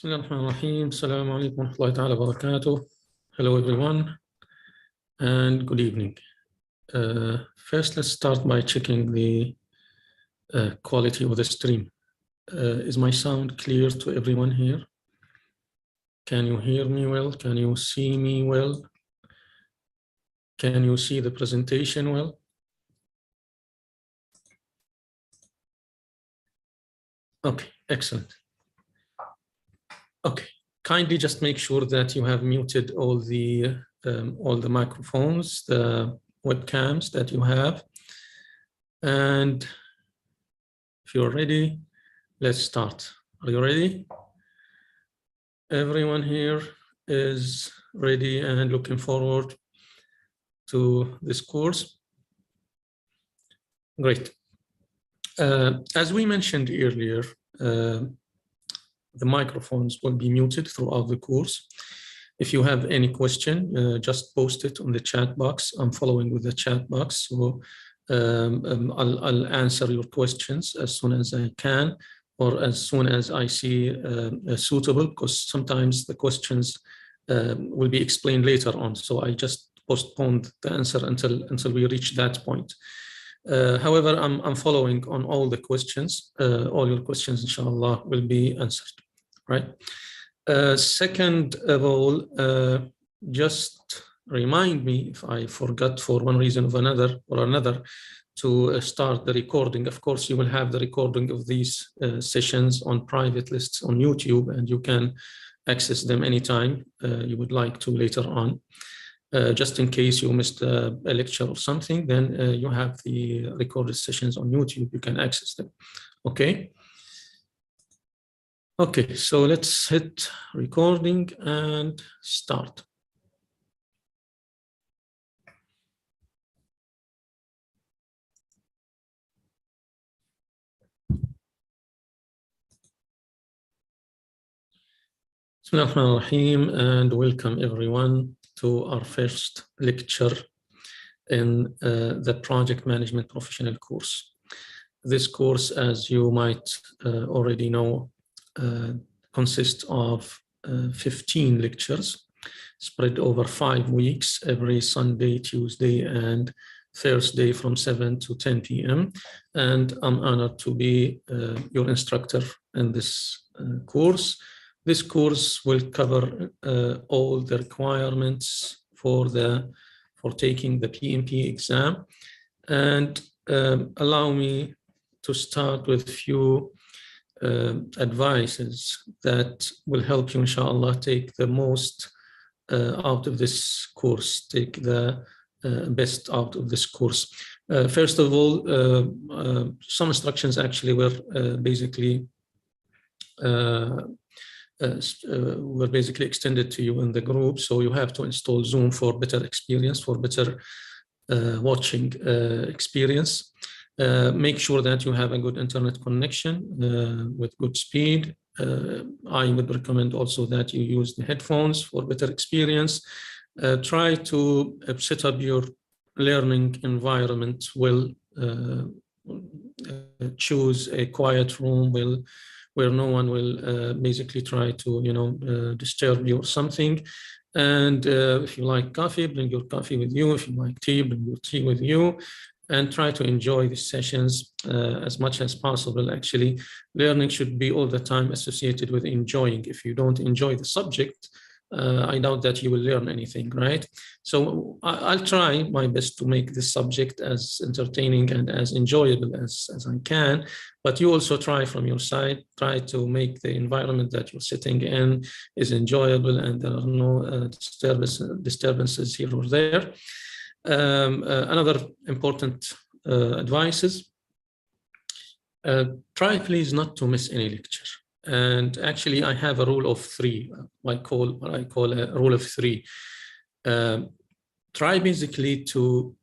بسم الله الرحمن الرحيم. السلام عليكم ورحمة الله تعالى وبركاته. Hello everyone and good evening. First, let's start by checking the quality of the stream. Is my sound clear to everyone here? Can you hear me well? Can you see me well? Can you see the presentation well? Okay, excellent. Okay, kindly just make sure that you have muted all the microphones, the webcams that you have. And if you're ready, let's start. Are you ready? Everyone here is ready and looking forward to this course. Great. As we mentioned earlier, the microphones will be muted throughout the course. If you have any question, just post it on the chat box. I'm following with the chat box, so I'll answer your questions as soon as I can, or as soon as I see suitable, because sometimes the questions will be explained later on. So I just postponed the answer until we reach that point. However, I'm following on all the questions. All your questions, inshallah, will be answered, right? Second of all, just remind me if I forgot for one reason or another to start the recording. Of course, you will have the recording of these sessions on private lists on YouTube, and you can access them anytime you would like to later on. Just in case you missed a lecture or something, then you have the recorded sessions on YouTube. You can access them. Okay. Okay, so let's hit recording and start. Bismillah ar-Rahman ar-Rahim, and welcome everyone to our first lecture in the project management professional course. This course, as you might already know, consists of 15 lectures spread over 5 weeks, every Sunday, Tuesday, and Thursday from 7 to 10 p.m. And I'm honored to be your instructor in this course. This course will cover all the requirements for taking the Pmp exam, and allow me to start with a few advices that will help you, inshallah, take the most out of this course, take the best out of this course. First of all, some instructions actually were basically extended to you in the group. So you have to install Zoom for better experience, for better watching experience. Make sure that you have a good internet connection with good speed. I would recommend also that you use the headphones for better experience. Try to set up your learning environment well. Choose a quiet room where no one will basically try to disturb you or something. And if you like coffee, bring your coffee with you. If you like tea, bring your tea with you, and try to enjoy these sessions as much as possible. Actually, learning should be all the time associated with enjoying. If you don't enjoy the subject, I doubt that you will learn anything, right? So I'll try my best to make this subject as entertaining and as enjoyable as I can, but you also try from your side, try to make the environment that you're sitting in is enjoyable and there are no disturbances here or there. Another important advice is try please not to miss any lecture. And actually, I have a rule of 3. What I call a rule of 3. Try basically to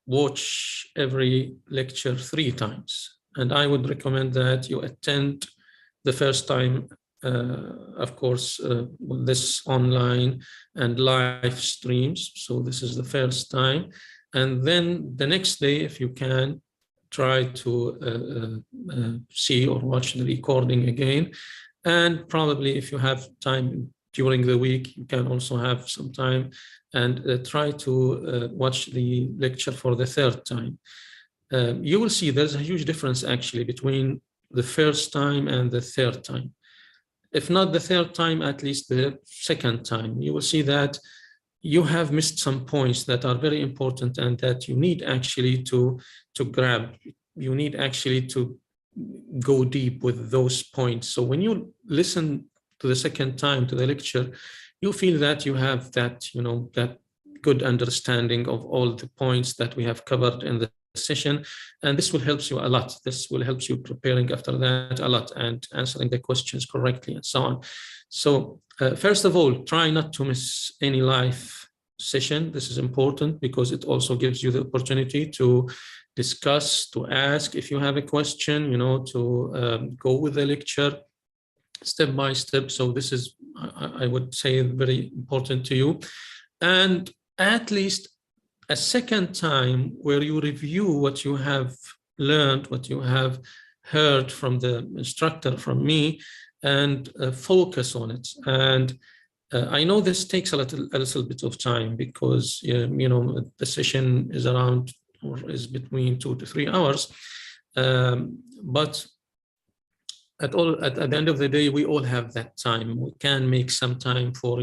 watch every lecture 3 times. And I would recommend that you attend the first time, of course, this online and live streams. So this is the first time. And then the next day, if you can, try to see or watch the recording again. And probably if you have time during the week, you can also have some time and try to watch the lecture for the third time. You will see there's a huge difference actually between the first time and the third time. If not the third time, at least the second time. You will see that you have missed some points that are very important and that you need actually to grab. You need actually to go deep with those points. So when you listen to the second time to the lecture, you feel that you have that, that good understanding of all the points that we have covered in the session, and this will help you a lot. This will help you preparing after that a lot and answering the questions correctly and so on. So first of all, try not to miss any live session. This is important because it also gives you the opportunity to discuss, to ask if you have a question, to go with the lecture step by step. So this is, I would say, very important to you. And at least a second time where you review what you have learned, what you have heard from the instructor, from me, and focus on it. And I know this takes a little bit of time because, the session is around, or is between 2 to 3 hours. But at the end of the day, we all have that time. We can make some time for,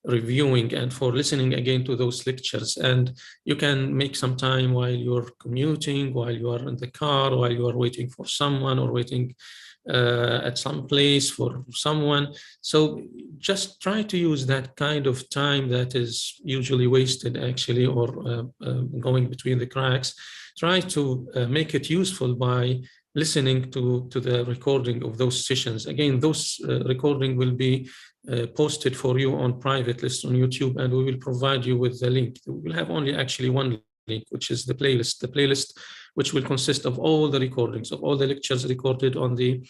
reviewing and for listening again to those lectures. And you can make some time while you're commuting, while you are in the car, while you are waiting for someone or waiting at some place for someone. So just try to use that kind of time that is usually wasted actually, or going between the cracks. Try to make it useful by listening to the recording of those sessions. Again, those recording will be posted for you on private list on YouTube, and we will provide you with the link. We will have only actually one link, which is the playlist, which will consist of all the recordings of all the lectures recorded on the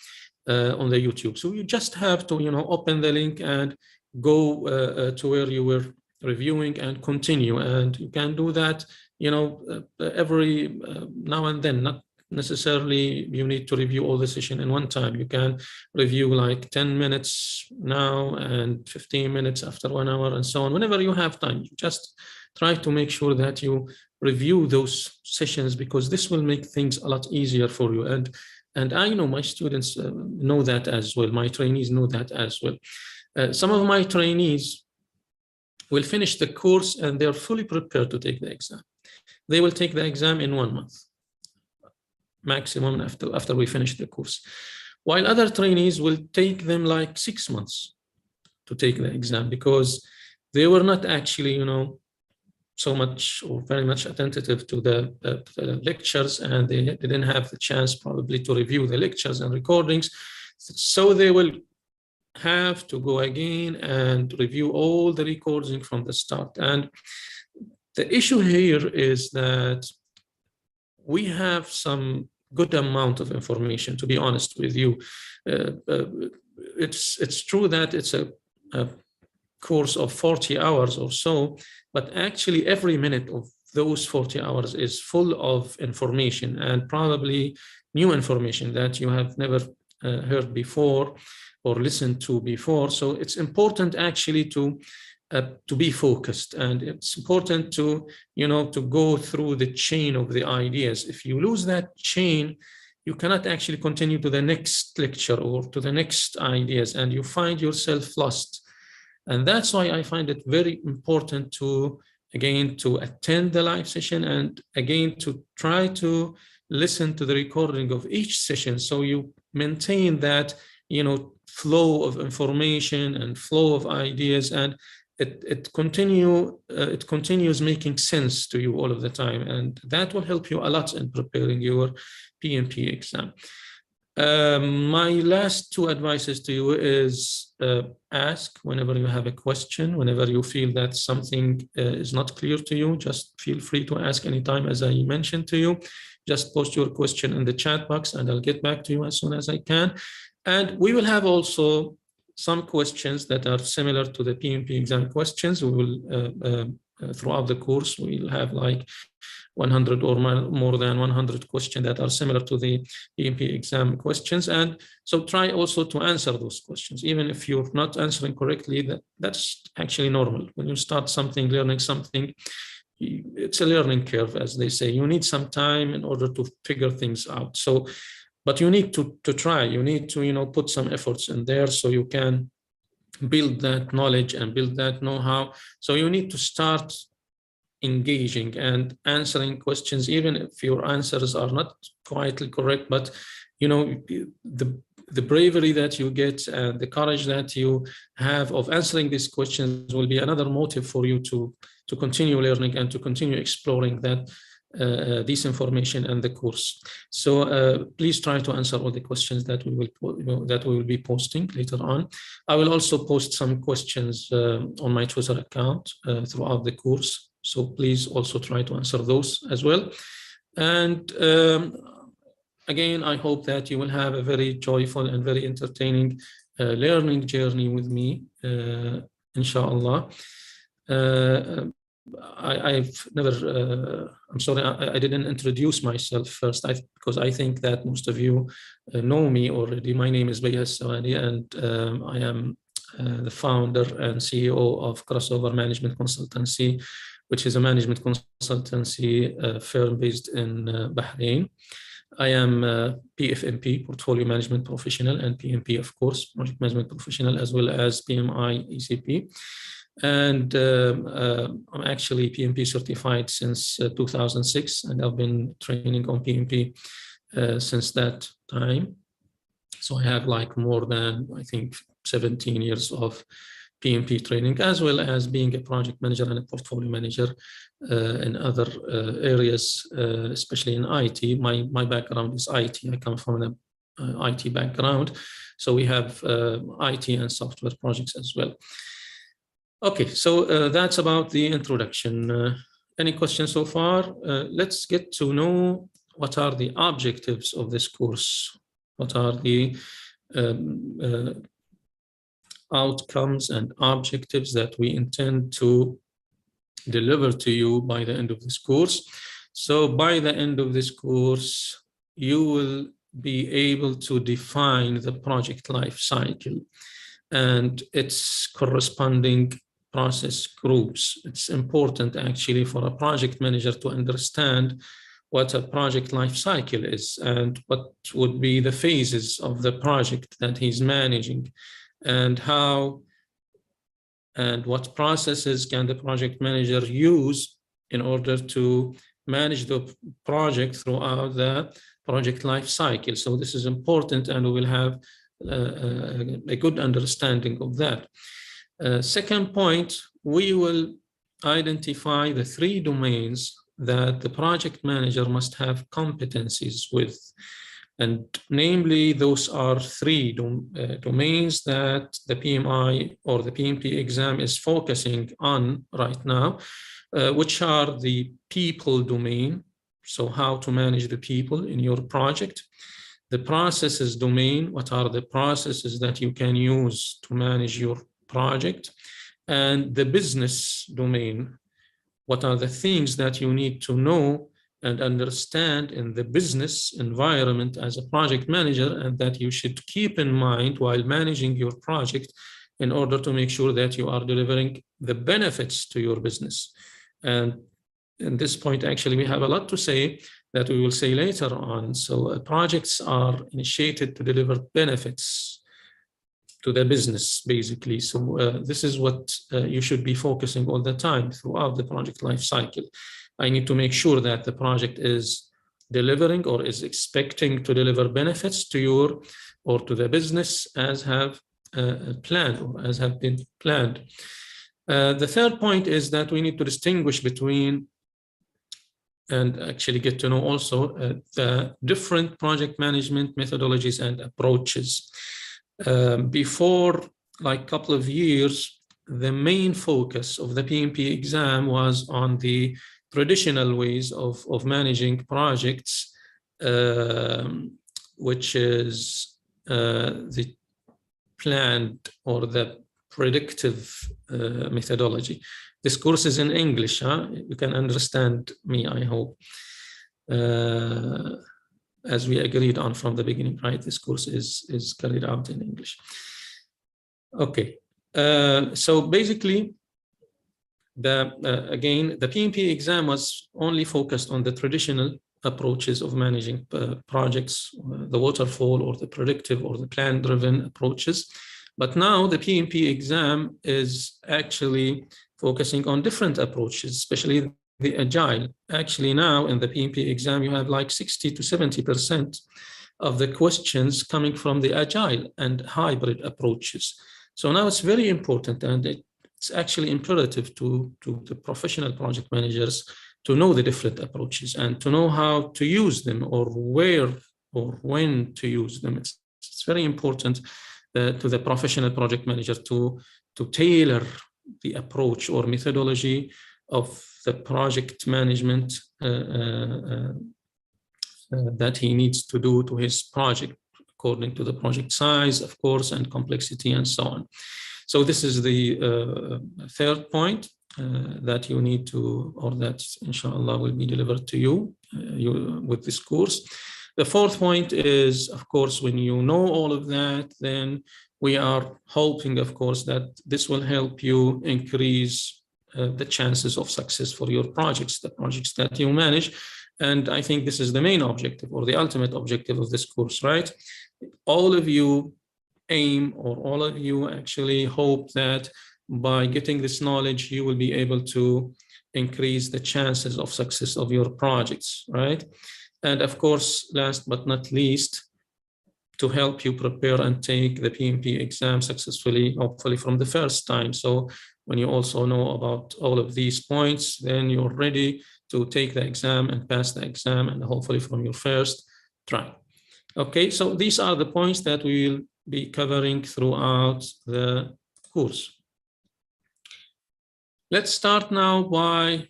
YouTube. So you just have to, open the link and go to where you were reviewing and continue. And you can do that, every now and then. Not necessarily you need to review all the session in one time. You can review like 10 minutes now and 15 minutes after 1 hour and so on. Whenever you have time, you just try to make sure that you review those sessions, because this will make things a lot easier for you. And I know my students know that as well. My trainees know that as well. Some of my trainees will finish the course and they're fully prepared to take the exam. They will take the exam in 1 month. Maximum after we finish the course, while other trainees will take them like 6 months to take the exam, because they were not actually, so much or very much attentive to the lectures, and they didn't have the chance probably to review the lectures and recordings. So they will have to go again and review all the recording from the start. And the issue here is that we have some good amount of information, to be honest with you. It's true that it's a course of 40 hours or so, but actually every minute of those 40 hours is full of information, and probably new information that you have never heard before or listened to before. So it's important actually to be focused, and it's important to, to go through the chain of the ideas. If you lose that chain, you cannot actually continue to the next lecture or to the next ideas, and you find yourself lost. And that's why I find it very important to, again, to attend the live session, and again, to try to listen to the recording of each session, so you maintain that, flow of information and flow of ideas, and it continues making sense to you all of the time, and that will help you a lot in preparing your PMP exam. My last 2 advices to you is ask whenever you have a question. Whenever you feel that something is not clear to you, just feel free to ask anytime, as I mentioned to you. Just post your question in the chat box and I'll get back to you as soon as I can. And we will have also some questions that are similar to the PMP exam questions. We will throughout the course. We'll have like 100 or more than 100 questions that are similar to the PMP exam questions. And so try also to answer those questions. Even if you're not answering correctly, that's actually normal. When you start something, learning something, it's a learning curve, as they say. You need some time in order to figure things out. So, but you need to try. You need to, put some efforts in there so you can build that knowledge and build that know-how. So you need to start engaging and answering questions, even if your answers are not quite correct, but the bravery that you get and the courage that you have of answering these questions will be another motive for you to continue learning and to continue exploring this information and the course. So please try to answer all the questions that we will be posting later on. I will also post some questions on my Twitter account throughout the course. So please also try to answer those as well. And again, I hope that you will have a very joyful and very entertaining learning journey with me, inshallah. I've never, I'm sorry, I didn't introduce myself first, because I think that most of you know me already. My name is Beyhas Sawadi, and I am the founder and CEO of Crossover Management Consultancy, which is a management consultancy firm based in Bahrain. I am a PFMP, Portfolio Management Professional, and PMP, of course, Project Management Professional, as well as PMI ECP. And I'm actually PMP certified since 2006, and I've been training on PMP since that time. So I have like more than, I think, 17 years of PMP training, as well as being a project manager and a portfolio manager in other areas, especially in IT. My background is IT. I come from an IT background. So we have IT and software projects as well. Okay, so that's about the introduction. Any questions so far? Let's get to know what are the objectives of this course. What are the outcomes and objectives that we intend to deliver to you by the end of this course. So by the end of this course, you will be able to define the project life cycle and its corresponding process groups. It's important actually for a project manager to understand what a project life cycle is and what would be the phases of the project that he's managing, and how and what processes can the project manager use in order to manage the project throughout the project life cycle. So this is important, and we will have a good understanding of that. Second point, we will identify the 3 domains that the project manager must have competencies with. And namely, those are 3 domains that the PMI or the PMP exam is focusing on right now, which are the people domain, so how to manage the people in your project; the processes domain, what are the processes that you can use to manage your project; and the business domain, what are the things that you need to know and understand in the business environment as a project manager, and that you should keep in mind while managing your project in order to make sure that you are delivering the benefits to your business. And at this point, actually, we have a lot to say that we will say later on. So projects are initiated to deliver benefits to the business, basically. So this is what you should be focusing all the time throughout the project life cycle. I need to make sure that the project is delivering or is expecting to deliver benefits to your or to the business as have planned or as have been planned. The third point is that we need to distinguish between and actually get to know also the different project management methodologies and approaches. Before like a couple of years, the main focus of the PMP exam was on the traditional ways of managing projects, which is the planned or the predictive methodology. This course is in English, huh? You can understand me, I hope. As we agreed on from the beginning, right? This course is carried out in English. Okay, so basically, again, the PMP exam was only focused on the traditional approaches of managing projects, the waterfall or the predictive or the plan-driven approaches. But now the PMP exam is actually focusing on different approaches, especially the agile. Actually now in the PMP exam, you have like 60 to 70% of the questions coming from the agile and hybrid approaches. So now it's very important, and it's actually imperative to the professional project managers to know the different approaches and to know how to use them, or where or when to use them. It's very important to the professional project manager to tailor the approach or methodology of the project management that he needs to do to his project, according to the project size, of course, and complexity, and so on. So this is the third point that you need to, or that inshallah will be delivered to you, with this course. The fourth point is, of course, when you know all of that, then we are hoping, of course, that this will help you increase the chances of success for your projects, the projects that you manage. And I think this is the main objective, or the ultimate objective of this course, right? All of you aim, or all of you actually hope that by getting this knowledge, you will be able to increase the chances of success of your projects, right? And of course, last but not least, to help you prepare and take the PMP exam successfully, hopefully from the first time. So when you also know about all of these points, then you're ready to take the exam and pass the exam, and hopefully from your first try. Okay, so these are the points that we will be covering throughout the course. Let's start now by,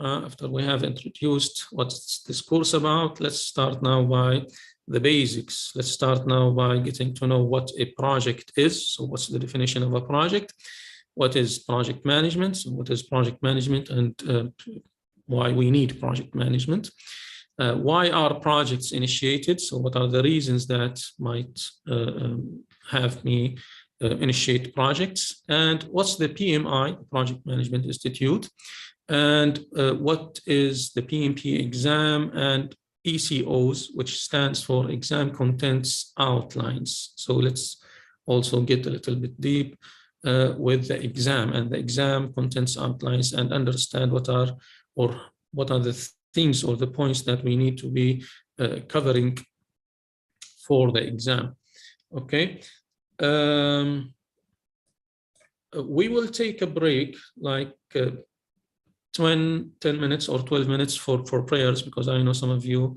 after we have introduced what's this course about, let's start now by the basics. Let's start now by getting to know what a project is. So what's the definition of a project? What is project management? So what is project management, and why we need project management? Why are projects initiated? So what are the reasons that might have me initiate projects? And what's the PMI, Project Management Institute? And what is the PMP exam and ECOs, which stands for Exam Contents Outlines. So let's also get a little bit deep with the exam and the exam contents outlines, and understand what are the things or the points that we need to be covering for the exam. Okay. We will take a break, like 10 minutes or 12 minutes for prayers, because I know some of you,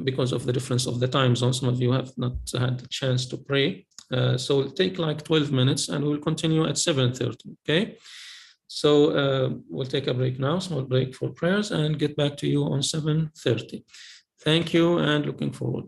because of the difference of the time zone, some of you have not had the chance to pray. So it'll take like 12 minutes, and we'll continue at 7:30, okay? So we'll take a break now, small break for prayers, and get back to you on 7:30. Thank you, and looking forward.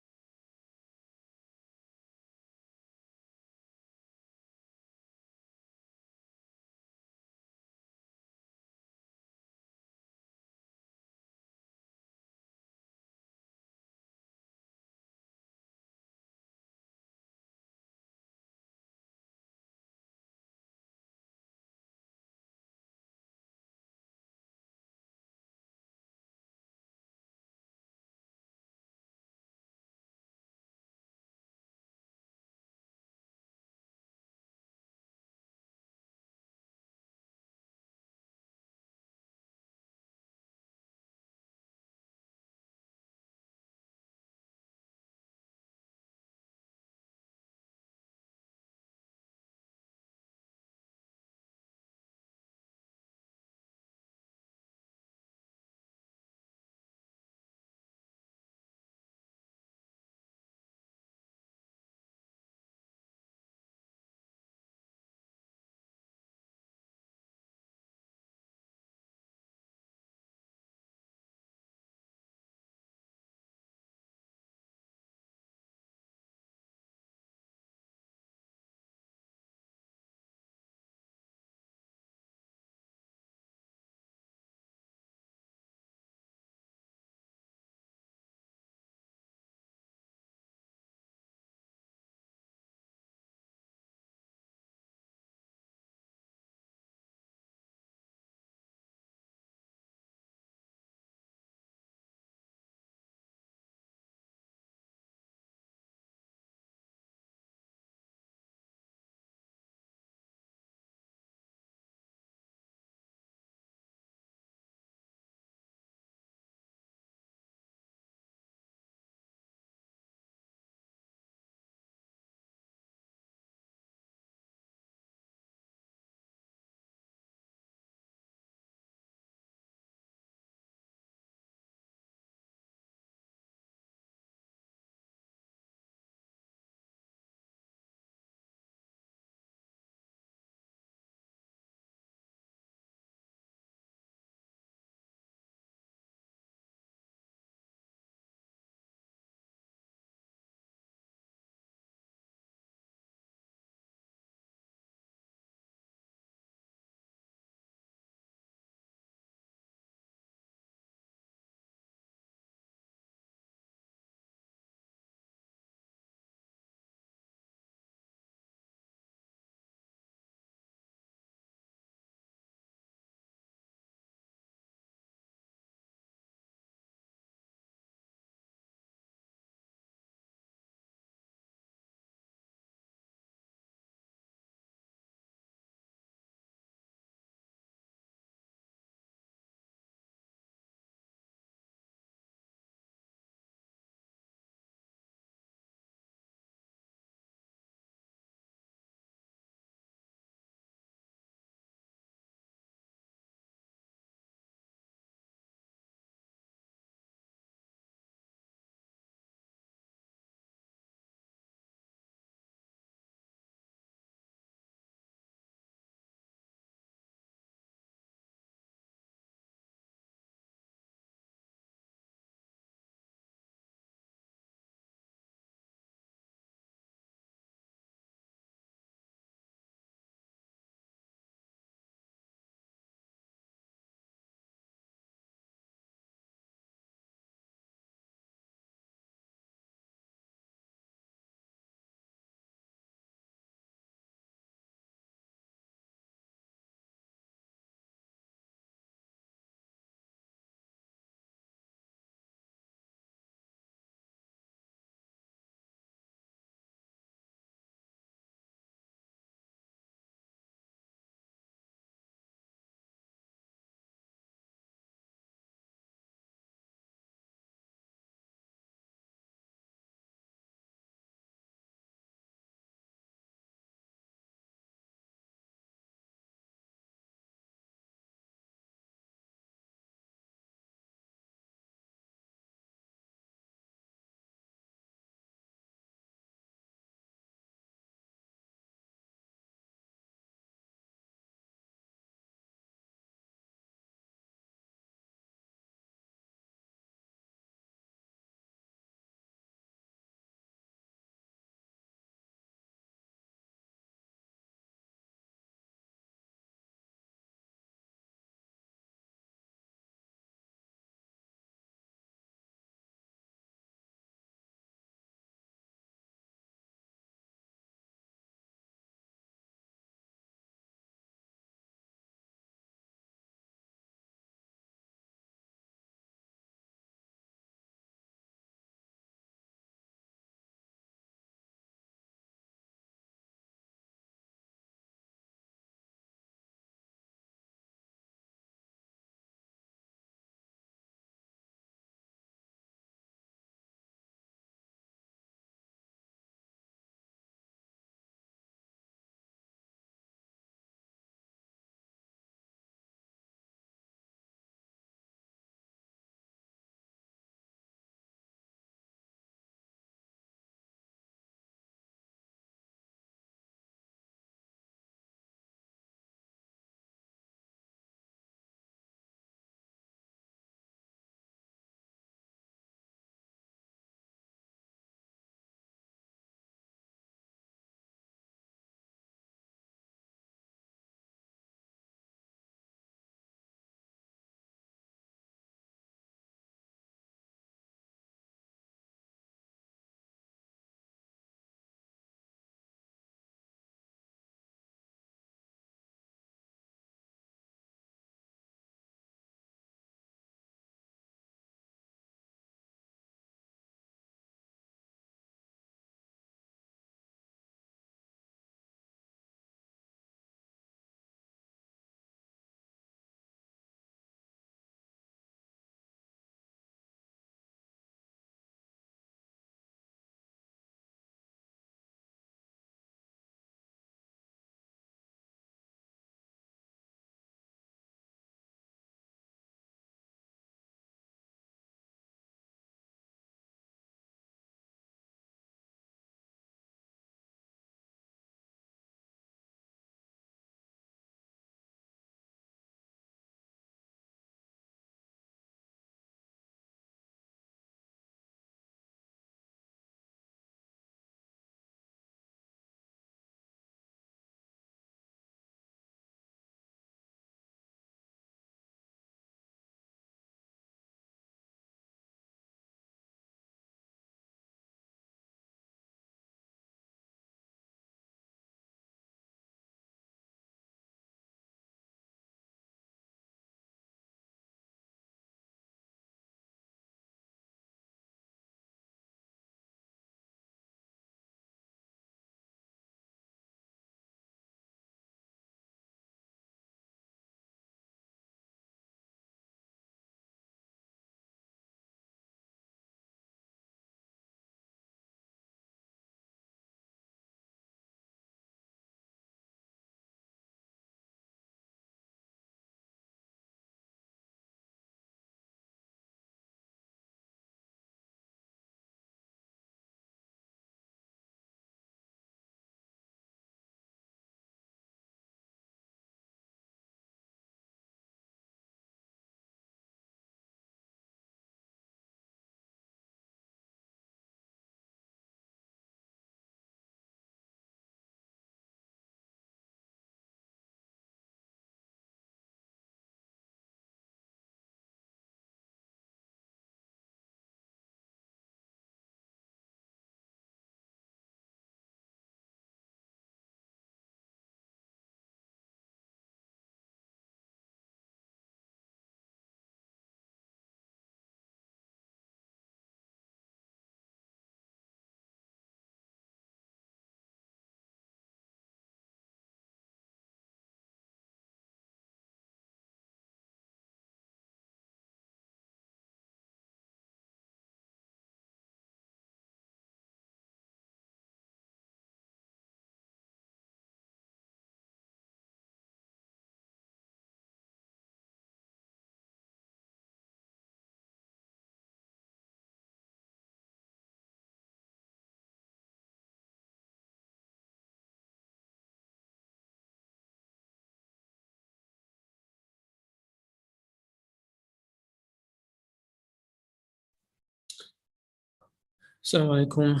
Assalamu alaikum.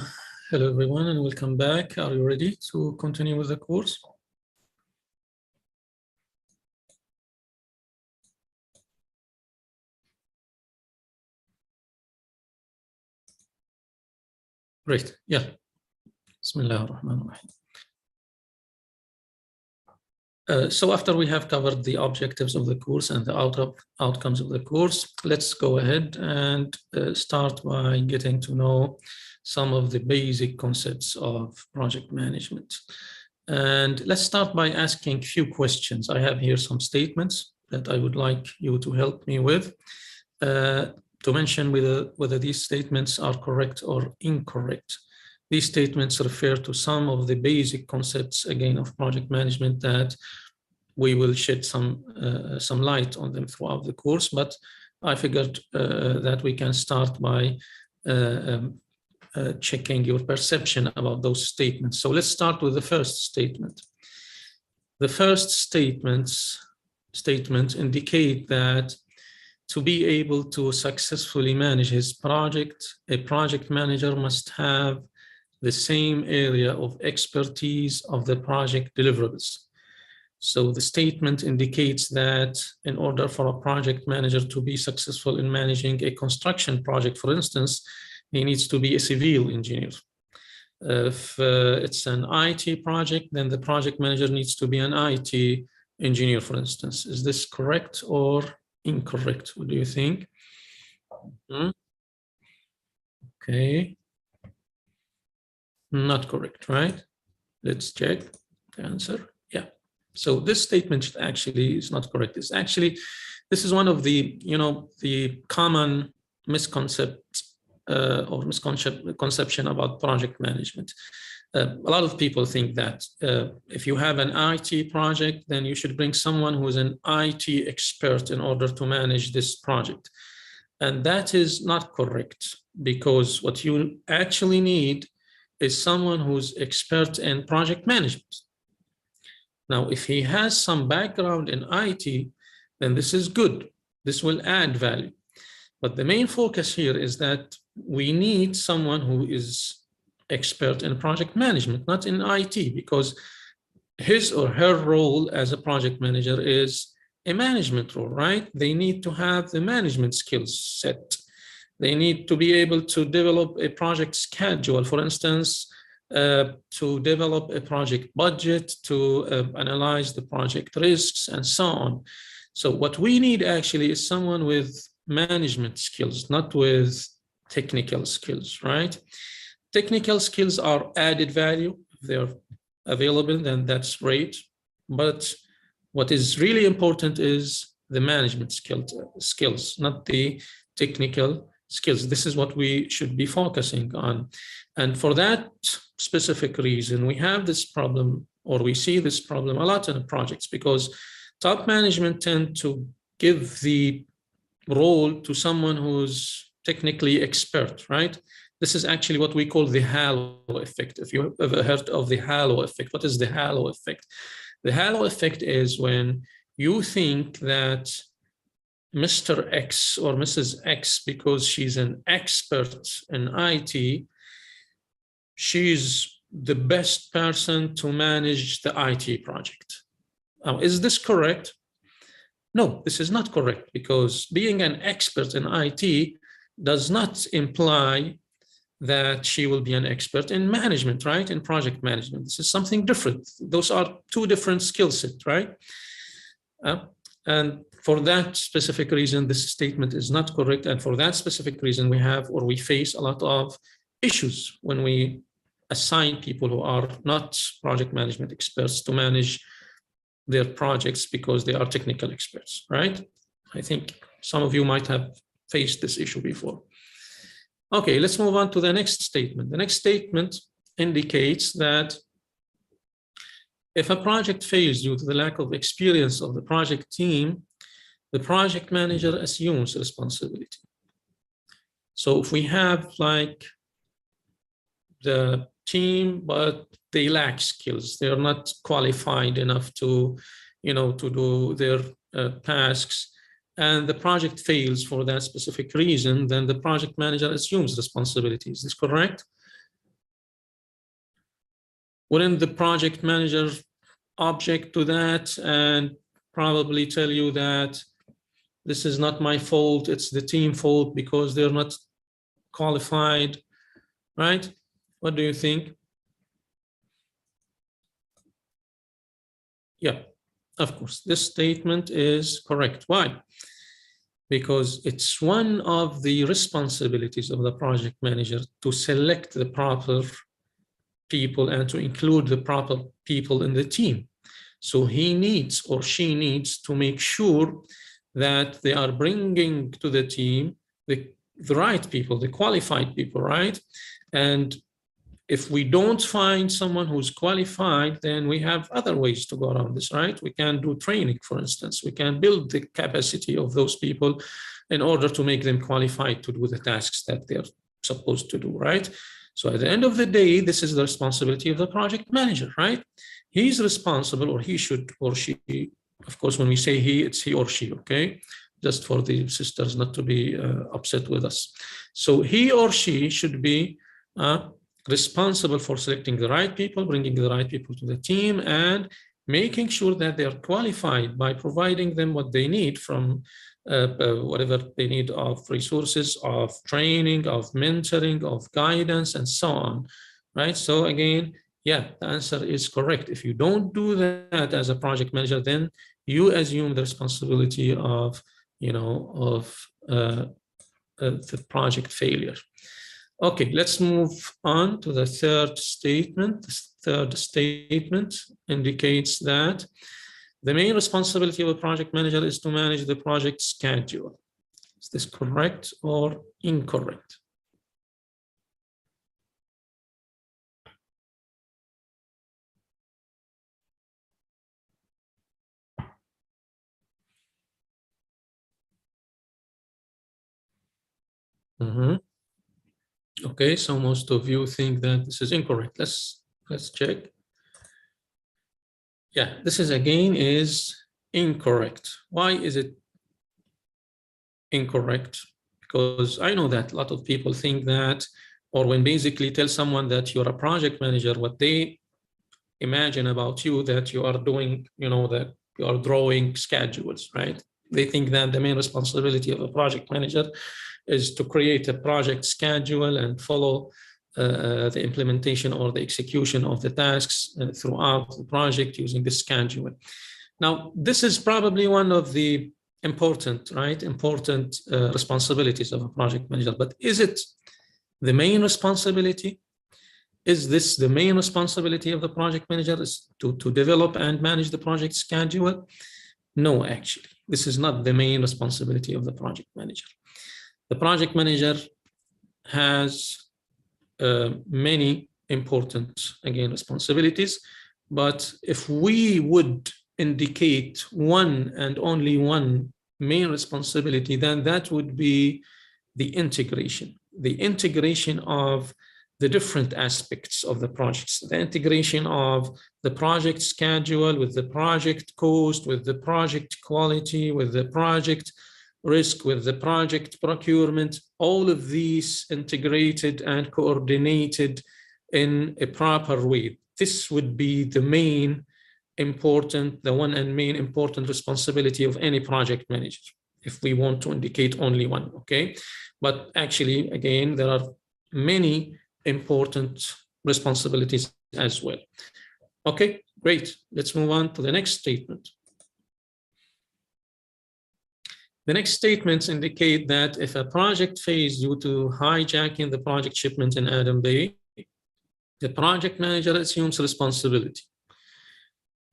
Hello everyone and welcome back. Are you ready to continue with the course? Great. Yeah. Bismillah ar-Rahman ar-Rahim. So after we have covered the objectives of the course and the outcomes of the course, let's go ahead and start by getting to know some of the basic concepts of project management. And let's start by asking a few questions. I have here some statements that I would like you to help me with to mention whether these statements are correct or incorrect. These statements refer to some of the basic concepts, again, of project management that we will shed some light on them throughout the course, but I figured that we can start by checking your perception about those statements. So let's start with the first statement. The first statement indicate that to be able to successfully manage his project, a project manager must have the same area of expertise of the project deliverables. So the statement indicates that in order for a project manager to be successful in managing a construction project, for instance, he needs to be a civil engineer. If it's an IT project, then the project manager needs to be an IT engineer, for instance. Is this correct or incorrect? What do you think? Okay. Not correct, right? Let's check the answer. Yeah. So this statement actually is not correct. It's actually, this is one of the, the common misconception about project management. A lot of people think that if you have an IT project, then you should bring someone who is an IT expert in order to manage this project. And that is not correct, because what you actually need is someone who's expert in project management. Now, if he has some background in IT, then this is good. This will add value. But the main focus here is that we need someone who is expert in project management, not in IT, because his or her role as a project manager is a management role, right? They need to have the management skills set. They need to be able to develop a project schedule, for instance, to develop a project budget, to analyze the project risks, and so on. So what we need actually is someone with management skills, not with technical skills, right? Technical skills are added value. If they're available, then that's great. But what is really important is the management skills, not the technical skills. This is what we should be focusing on. And for that specific reason, we have this problem, or we see this problem a lot in projects, because top management tend to give the role to someone who's technically expert, right? This is actually what we call the halo effect. If you've ever heard of the halo effect, what is the halo effect? The halo effect is when you think that Mr. X or Mrs. X, because she's an expert in IT, she's the best person to manage the IT project. Now, is this correct? No, this is not correct, because being an expert in IT does not imply that she will be an expert in management, right? In project management. This is something different. Those are two different skill sets, right? And for that specific reason, this statement is not correct. And for that specific reason, we face a lot of issues when we assign people who are not project management experts to manage their projects because they are technical experts, right? I think some of you might have faced this issue before. Okay, let's move on to the next statement. The next statement indicates that if a project fails due to the lack of experience of the project team, the project manager assumes responsibility. So if we have like the team, but they lack skills, they are not qualified enough to, to do their tasks, and the project fails for that specific reason, then the project manager assumes responsibility. Is this correct? Wouldn't the project manager object to that and probably tell you that this is not my fault, it's the team fault because they're not qualified, right? What do you think? Yeah, of course, this statement is correct. Why? Because it's one of the responsibilities of the project manager to select the proper people and to include the proper people in the team. So he needs or she needs to make sure that they are bringing to the team the right people, the qualified people, right? And if we don't find someone who's qualified, then we have other ways to go around this, right? We can do training, for instance. We can build the capacity of those people in order to make them qualified to do the tasks that they're supposed to do, right? So at the end of the day, this is the responsibility of the project manager, right? He's responsible, or he should, or she, of course, when we say he, it's he or she, okay? Just for the sisters not to be upset with us. So he or she should be responsible for selecting the right people, bringing the right people to the team, and making sure that they are qualified by providing them what they need from whatever they need of resources, of training, of mentoring, of guidance, and so on, right? So again, yeah, the answer is correct. If you don't do that as a project manager, then you assume the responsibility of, you know, of the project failure. Okay, let's move on to the third statement. The third statement indicates that the main responsibility of a project manager is to manage the project schedule. Is this correct or incorrect? Okay, so most of you think that this is incorrect. Let's check. Yeah, this is again is incorrect. Why is it incorrect? Because I know that a lot of people think that, or when basically tell someone that you're a project manager, what they imagine about you that you are doing, you know, that you are drawing schedules, right? They think that the main responsibility of a project manager is to create a project schedule and follow the implementation or the execution of the tasks throughout the project using the schedule. Now, this is probably one of the important, right? Important responsibilities of a project manager, but is it the main responsibility? Is this the main responsibility of the project manager, is to develop and manage the project schedule? No, actually, this is not the main responsibility of the project manager. The project manager has many important, again, responsibilities, but if we would indicate one and only one main responsibility, then that would be the integration of the different aspects of the projects, the integration of the project schedule with the project cost, with the project quality, with the project risk, with the project procurement, all of these integrated and coordinated in a proper way. This would be the main important, the one and main important responsibility of any project manager, if we want to indicate only one, okay? But actually, again, there are many important responsibilities as well. Okay, great. Let's move on to the next statement. The next statements indicate that if a project fails due to hijacking the project shipment in Adam Bay, the project manager assumes responsibility.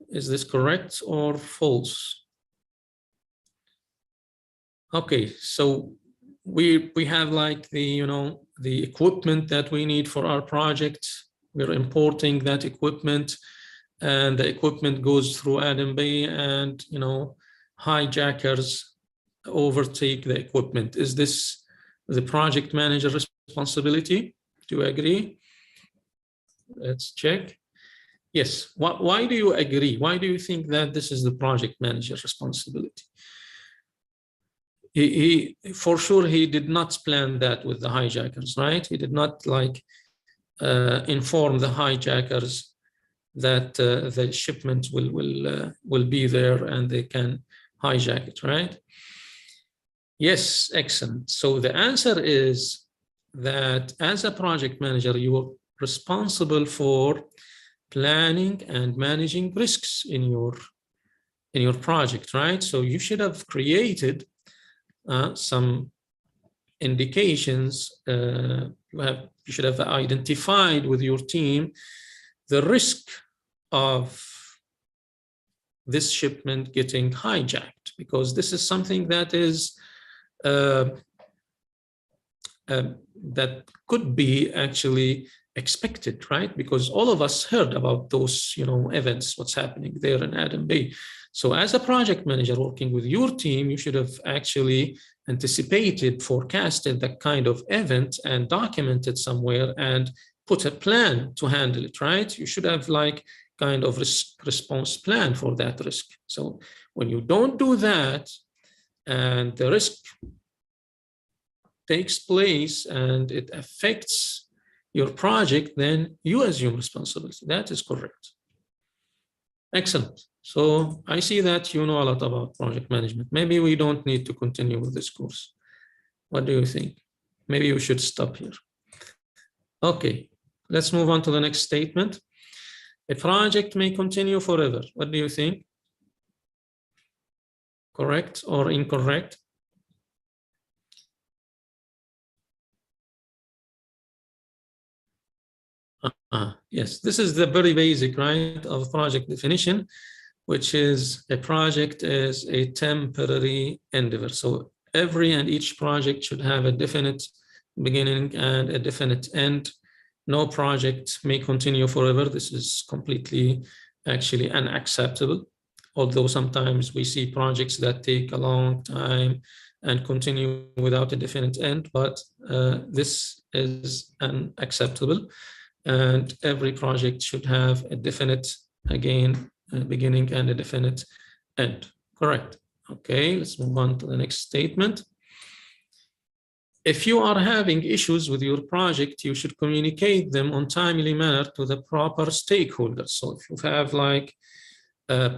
Is this correct or false? Okay, so we have like the, you know, the equipment that we need for our project. We're importing that equipment, and the equipment goes through Adam Bay, and, you know, hijackers overtake the equipment. Is this the project manager responsibility? Do you agree? Let's check. Yes. Why do you agree? Why do you think that this is the project manager's responsibility? he for sure he did not plan that with the hijackers, right? He did not like inform the hijackers that the shipment will be there and they can hijack it, right? Yes, excellent. So the answer is that as a project manager, you're responsible for planning and managing risks in your project, right? So you should have created some indications. You should have identified with your team the risk of this shipment getting hijacked, because this is something that is that could be actually expected, right? Because all of us heard about those, events, what's happening there in Adam Bay. So as a project manager working with your team, you should have actually anticipated, forecasted that kind of event and documented somewhere and put a plan to handle it, right? You should have like kind of response plan for that risk. So when you don't do that and the risk takes place and it affects your project, then you assume responsibility. That is correct. Excellent. So I see that you know a lot about project management. Maybe we don't need to continue with this course. What do you think? Maybe we should stop here. Okay, let's move on to the next statement. A project may continue forever. What do you think? Correct or incorrect? Yes, this is the very basic, right, of project definition, which is a project is a temporary endeavor. So every and each project should have a definite beginning and a definite end. No project may continue forever. This is completely actually unacceptable. Although sometimes we see projects that take a long time and continue without a definite end, but this is unacceptable. And every project should have a definite, again, beginning and a definite end. Correct. Okay, let's move on to the next statement. If you are having issues with your project, you should communicate them on timely manner to the proper stakeholders. So if you have like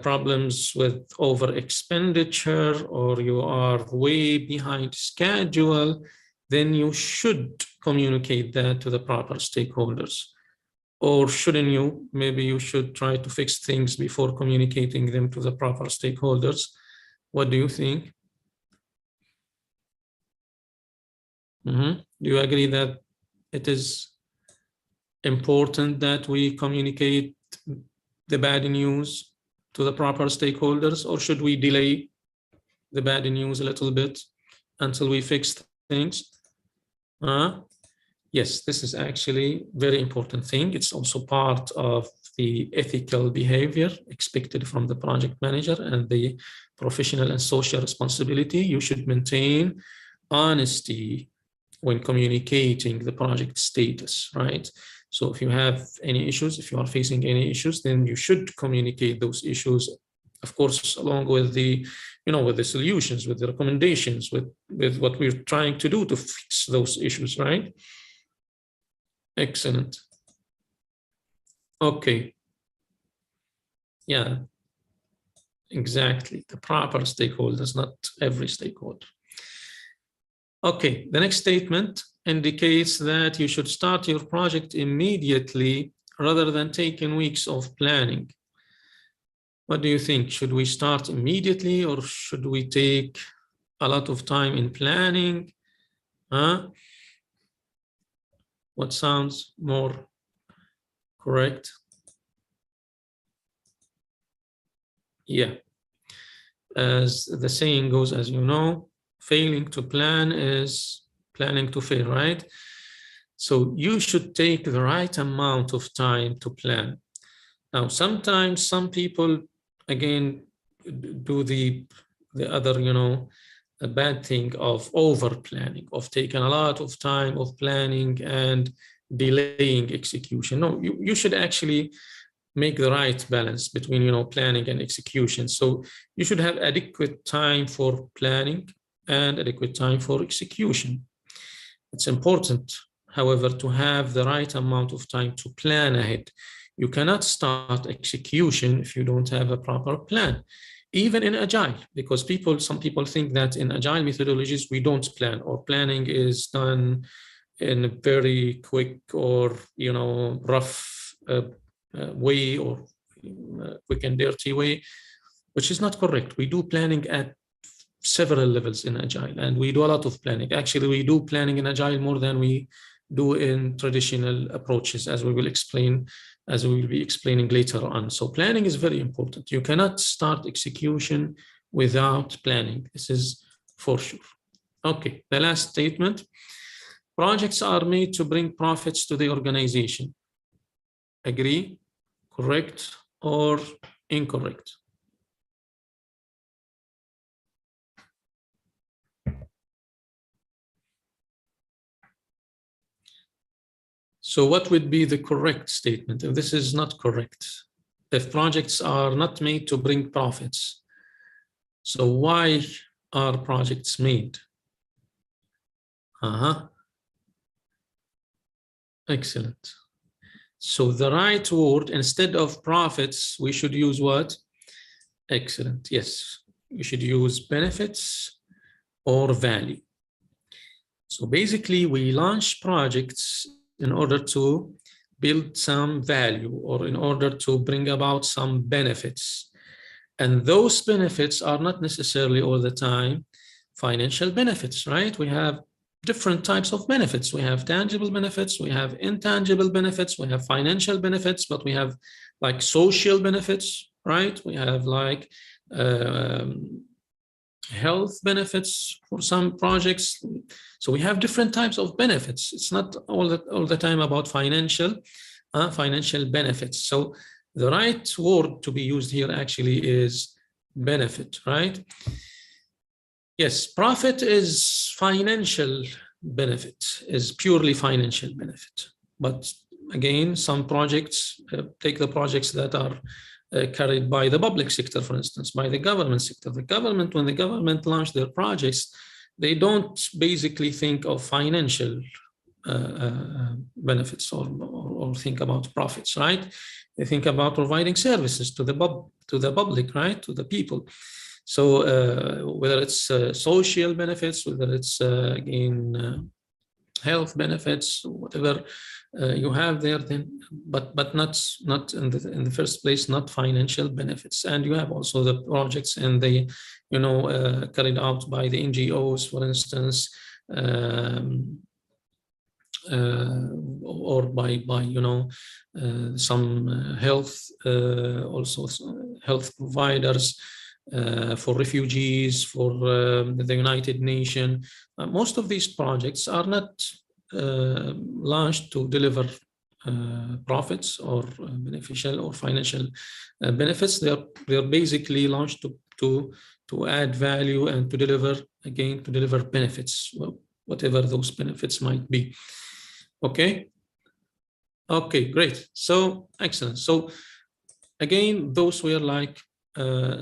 problems with over expenditure or you are way behind schedule, then you should communicate that to the proper stakeholders. Or shouldn't you? Maybe you should try to fix things before communicating them to the proper stakeholders. What do you think? Do you agree that it is important that we communicate the bad news to the proper stakeholders, or should we delay the bad news a little bit until we fix things? Yes, this is actually a very important thing. It's also part of the ethical behavior expected from the project manager and the professional and social responsibility. You should maintain honesty when communicating the project status, right? So if you have any issues, if you are facing any issues, then you should communicate those issues, of course, along with the, with the solutions, with the recommendations, with what we're trying to do to fix those issues, right? Excellent. Okay. Yeah, exactly. The proper stakeholders, not every stakeholder. Okay, the next statement indicates that you should start your project immediately rather than taking weeks of planning. What do you think? Should we start immediately or should we take a lot of time in planning? What sounds more correct? Yeah. As the saying goes, as you know, failing to plan is planning to fail, right? So you should take the right amount of time to plan. Now, sometimes some people, again, do the other, a bad thing of over planning, of taking a lot of time of planning and delaying execution. No, you should actually make the right balance between planning and execution. So you should have adequate time for planning, and adequate time for execution. It's important, however, to have the right amount of time to plan ahead. You cannot start execution if you don't have a proper plan, even in Agile, because some people think that in Agile methodologies, we don't plan, or planning is done in a very quick or, rough way, or quick and dirty way, which is not correct. We do planning at several levels in Agile, and we do a lot of planning. Actually, we do planning in Agile more than we do in traditional approaches, as we will be explaining later on. So planning is very important. You cannot start execution without planning. This is for sure. Okay, the last statement. Projects are made to bring profits to the organization. Agree, correct, or incorrect? So what would be the correct statement if this is not correct? If projects are not made to bring profits, so why are projects made? Excellent. So the right word, instead of profits, we should use what? Excellent. Yes, we should use benefits or value. So basically, we launch projects in order to build some value, or in order to bring about some benefits. And those benefits are not necessarily all the time financial benefits, right? We have different types of benefits. We have tangible benefits, we have intangible benefits, we have financial benefits, but we have like social benefits, right? We have like health benefits for some projects. So we have different types of benefits. It's not all the time about financial benefits. So the right word to be used here actually is benefit, right? Yes, profit is financial benefit, is purely financial benefit. But again, some projects, take the projects that are carried by the public sector, for instance, by the government sector. The government, when the government launched their projects, they don't basically think of financial benefits or think about profits, right? They think about providing services to the public, right, to the people. So whether it's social benefits, whether it's again health benefits, whatever you have there, then but not in the first place, not financial benefits. And you have also the projects and the carried out by the NGOs, for instance, or by some health also health providers for refugees, for the United Nations. Most of these projects are not launched to deliver profits or beneficial or financial benefits. They are basically launched to add value and to deliver benefits, whatever those benefits might be. Okay, great. So excellent. So again, those were like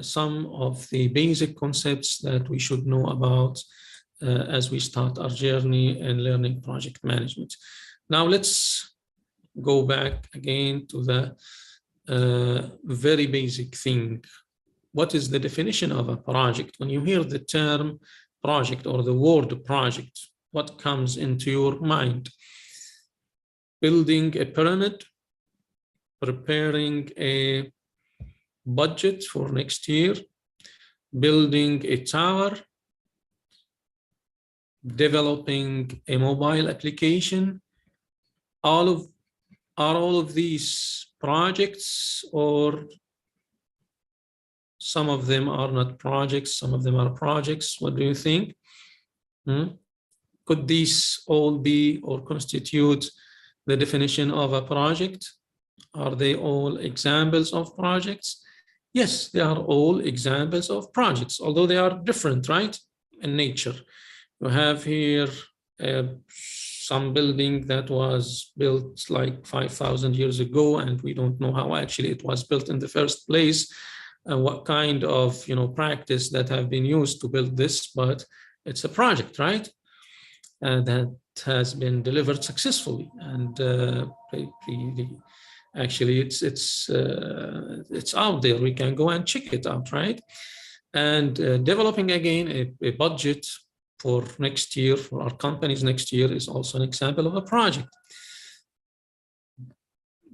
some of the basic concepts that we should know about as we start our journey in learning project management. Now let's go back again to the very basic thing. What is the definition of a project? When you hear the term project or the word project, what comes into your mind? Building a pyramid, preparing a budget for next year, building a tower, developing a mobile application. Are all of these projects, or some of them are not projects, some of them are projects? What do you think? Could these all be or constitute the definition of a project? Are they all examples of projects? Yes, they are all examples of projects, although they are different, right, in nature. You have here some building that was built like 5,000 years ago, and we don't know how actually it was built in the first place, and what kind of practice that have been used to build this, but it's a project, right? That has been delivered successfully, and actually it's out there. We can go and check it out, right? And developing again a budget for next year for our companies next year is also an example of a project.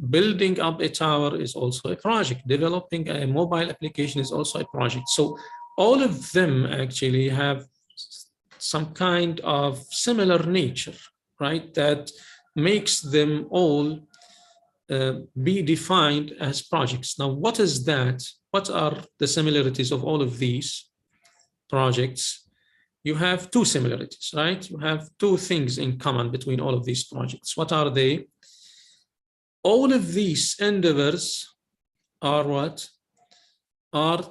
Building up a tower is also a project. Developing a mobile application is also a project. So all of them actually have some kind of similar nature, right? That makes them all be defined as projects. Now, what is that? What are the similarities of all of these projects? You have two similarities, right? You have two things in common between all of these projects. What are they? All of these endeavors are what? Are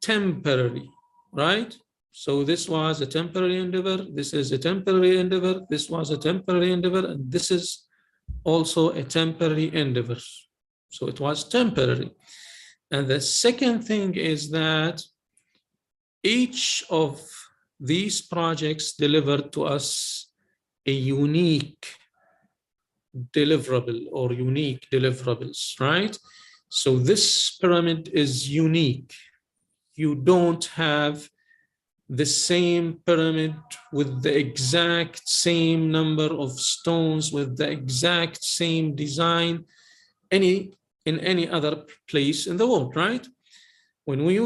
temporary, right? So this was a temporary endeavor, this is a temporary endeavor, this was a temporary endeavor, and this is also a temporary endeavor. So it was temporary. And the second thing is that each of these projects delivered to us a unique deliverable or unique deliverables, right? So this pyramid is unique. You don't have the same pyramid with the exact same number of stones, with the exact same design in any other place in the world, right? When we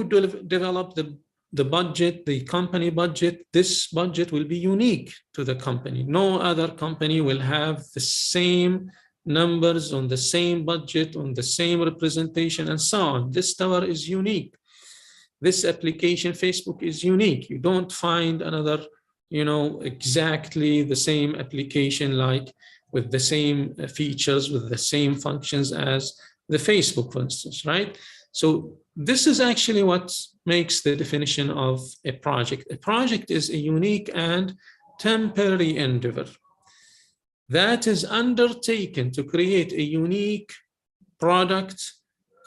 develop the budget, the company budget, this budget will be unique to the company. No other company will have the same numbers on the same budget, on the same representation, and so on. This tower is unique. This application, Facebook, is unique. You don't find another, exactly the same application, like with the same features, with the same functions as the Facebook, for instance, right? So this is actually what makes the definition of a project. A project is a unique and temporary endeavor that is undertaken to create a unique product,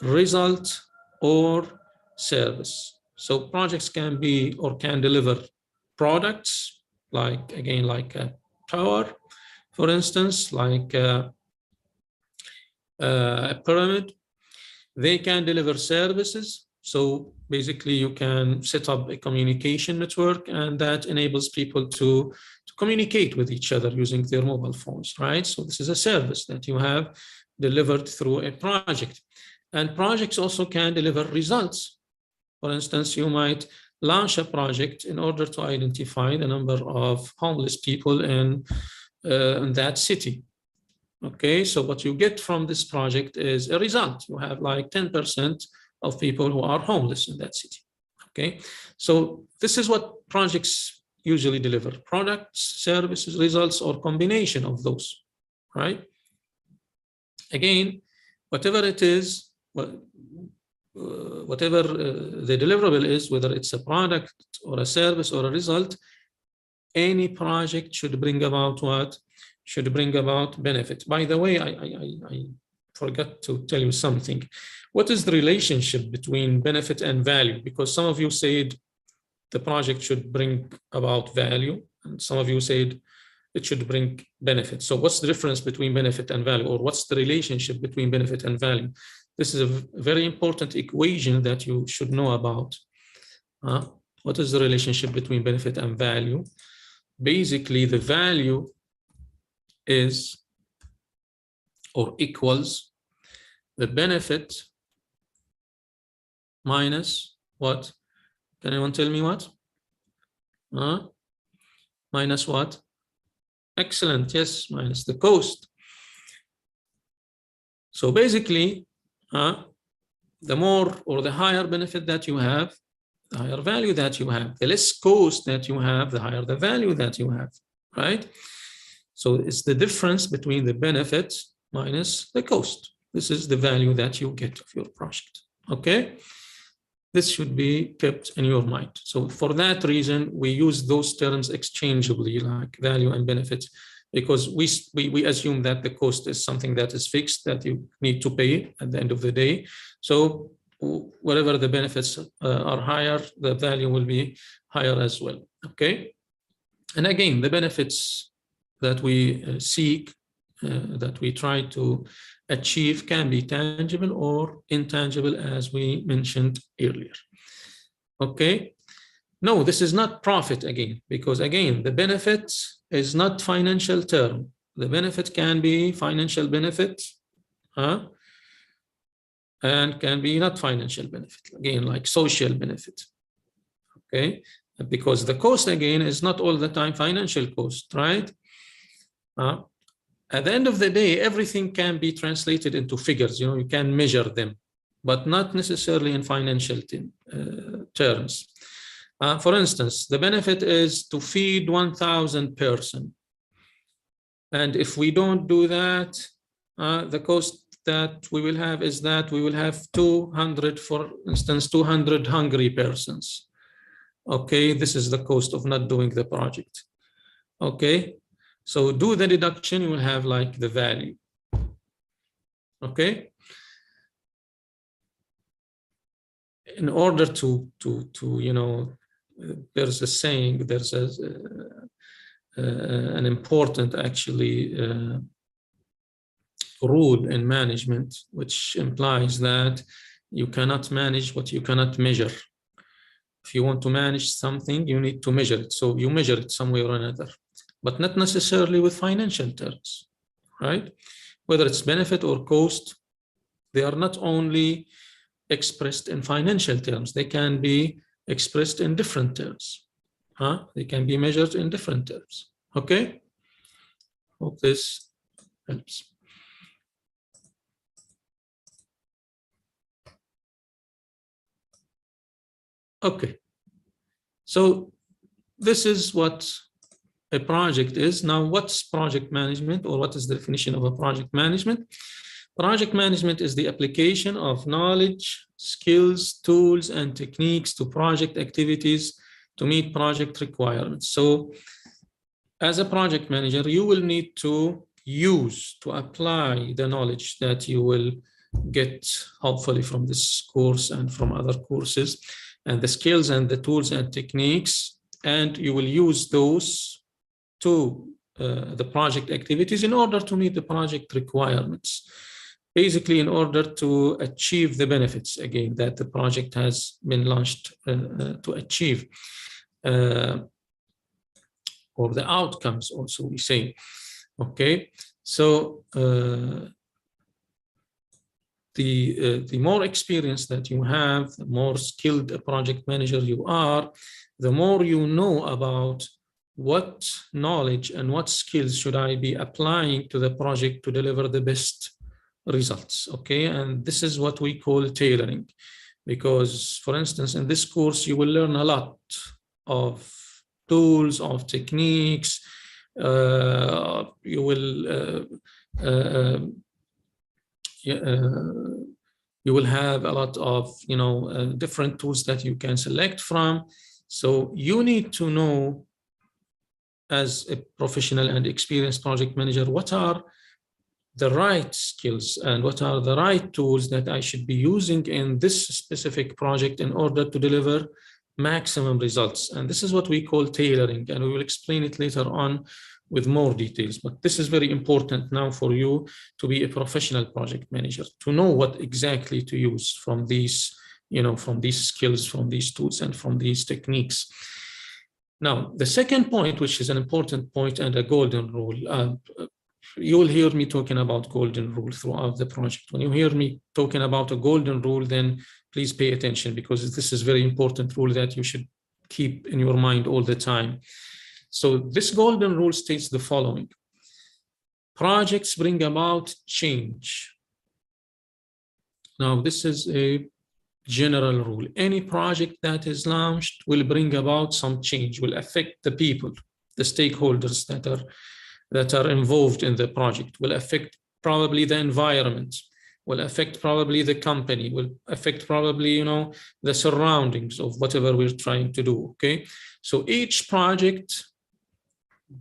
result, or service. So projects can be or can deliver products, like a tower, for instance, like a pyramid. They can deliver services. So basically you can set up a communication network, and that enables people to communicate with each other using their mobile phones, right? So this is a service that you have delivered through a project. And projects also can deliver results. For instance, you might launch a project in order to identify the number of homeless people in that city. Okay, so what you get from this project is a result. You have like 10% of people who are homeless in that city. Okay, so this is what projects usually deliver: products, services, results, or combination of those, right? Again, whatever it is, whatever the deliverable is, whether it's a product or a service or a result, any project should bring about what? Should bring about benefit. By the way, I forgot to tell you something. What is the relationship between benefit and value? Because some of you said the project should bring about value, and some of you said it should bring benefit. So what's the difference between benefit and value, or what's the relationship between benefit and value? This is a very important equation that you should know about. What is the relationship between benefit and value? Basically, the value is or equals the benefit minus what? Can anyone tell me what? Minus what? Excellent, yes, minus the cost. So basically, the more or the higher benefit that you have, the higher value that you have. The less cost that you have, the higher the value that you have, right? So it's the difference between the benefit minus the cost. This is the value that you get of your project, okay? This should be kept in your mind. So for that reason, we use those terms exchangeably, like value and benefit, because we assume that the cost is something that is fixed, that you need to pay at the end of the day. So whatever the benefits are higher, the value will be higher as well, okay? And again, the benefits that we seek, that we try to achieve can be tangible or intangible, as we mentioned earlier. Okay. No, this is not profit again, because again, the benefit is not financial term. The benefit can be financial benefit, and can be not financial benefit, again, like social benefit. Okay, because the cost again is not all the time financial cost, right? At the end of the day, everything can be translated into figures. You know, you can measure them, but not necessarily in financial terms. For instance, the benefit is to feed 1,000 persons. And if we don't do that, the cost that we will have is that we will have 200, for instance, 200 hungry persons. Okay, this is the cost of not doing the project. Okay, so do the deduction, you will have like the value. Okay. In order to you know, there's a saying, there's an important actually rule in management, which implies that you cannot manage what you cannot measure. If you want to manage something, you need to measure it. So you measure it some way or another, but not necessarily with financial terms, right? Whether it's benefit or cost, they are not only expressed in financial terms, they can be expressed in different terms. They can be measured in different terms. Okay? Hope this helps. Okay. So this is what a project is. Now, what's project management, or what is the definition of a project management? Project management is the application of knowledge, skills, tools, and techniques to project activities to meet project requirements. So as a project manager, you will need to apply the knowledge that you will get, hopefully, from this course and from other courses, and the skills and the tools and techniques, and you will use those to the project activities in order to meet the project requirements. Basically, in order to achieve the benefits, again, that the project has been launched to achieve, or the outcomes also, we say. Okay, so the more experience that you have, the more skilled a project manager you are, the more you know about what knowledge and what skills should I be applying to the project to deliver the best results. Okay, and this is what we call tailoring, because, for instance, in this course, you will learn a lot of tools, of techniques. You will have a lot of, you know, different tools that you can select from. So you need to know, as a professional and experienced project manager, what are the right skills and what are the right tools that I should be using in this specific project in order to deliver maximum results. And this is what we call tailoring, and we will explain it later on with more details. But this is very important now for you to be a professional project manager, to know what exactly to use from these, you know, from these skills, from these tools, and from these techniques. Now, the second point, which is an important point and a golden rule, you will hear me talking about golden rule throughout the project. When you hear me talking about a golden rule, then please pay attention, because this is a very important rule that you should keep in your mind all the time. So this golden rule states the following: projects bring about change. Now, this is a general rule. Any project that is launched will bring about some change, will affect the people, the stakeholders that are involved in the project, will affect probably the environment, will affect probably the company, will affect probably, you know, the surroundings of whatever we're trying to do. Okay, so each project